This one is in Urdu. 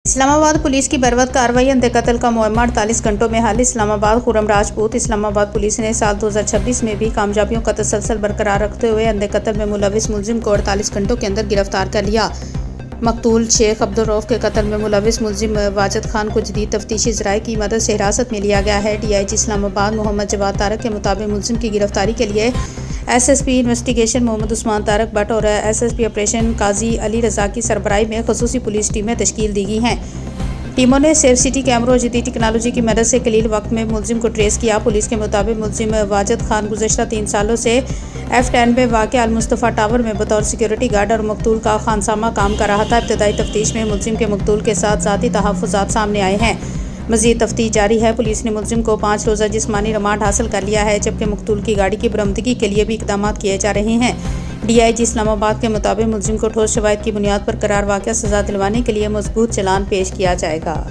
اسلام آباد پولیس کی بروقت کارروائی اندھے قتل کا معمہ 48 گھنٹوں میں حل۔ اسلام آباد خرم راجپوت اسلام آباد پولیس نے سال 2026 میں بھی کامیابیوں کا تسلسل برقرار رکھتے ہوئے اندھے قتل میں ملوث ملزم کو 48 گھنٹوں کے اندر گرفتار کر لیا۔ مقتول شیخ عبدالرؤف کے قتل میں ملوث ملزم واجد خان کو جدید تفتیشی ذرائع کی مدد سے حراست میں لیا گیا ہے۔ ڈی آئی جی اسلام آباد محمد جواد طارق کے مطابق ملزم کی گرفتاری کے لیے S S P investigation Muhammad Usman Tariq but اور ایس ایس پی آپریشن قاضی علی رضا کی سربراہی میں خصوصی پولیس ٹیمیں تشکیل دی گئی ہیں۔ ٹیموں نے سیف سٹی کیمروں اور جدید ٹیکنالوجی کی مدد سے قلیل وقت میں ملزم کو ٹریس کیا۔ پولیس کے مطابق ملزم واجد خان گزشتہ 3 سالوں سے F10 میں واقع المصطفیٰ ٹاور میں بطور سیکیورٹی گارڈ اور مقتول کا خانسامہ کام کر رہا تھا۔ ابتدائی تفتیش میں ملزم کے مقتول کے ساتھ ذاتی تحفظات سامنے آئے ہیں۔ مزید تفتیش جاری ہے۔ پولیس نے ملزم کو 5 روزہ جسمانی ریمانڈ حاصل کر لیا ہے، جبکہ مقتول کی گاڑی کی برآمدگی کے لیے بھی اقدامات کیے جا رہے ہیں۔ ڈی آئی جی اسلام آباد کے مطابق ملزم کو ٹھوس شواہد کی بنیاد پر قرار واقعہ سزا دلوانے کے لیے مضبوط چلان پیش کیا جائے گا۔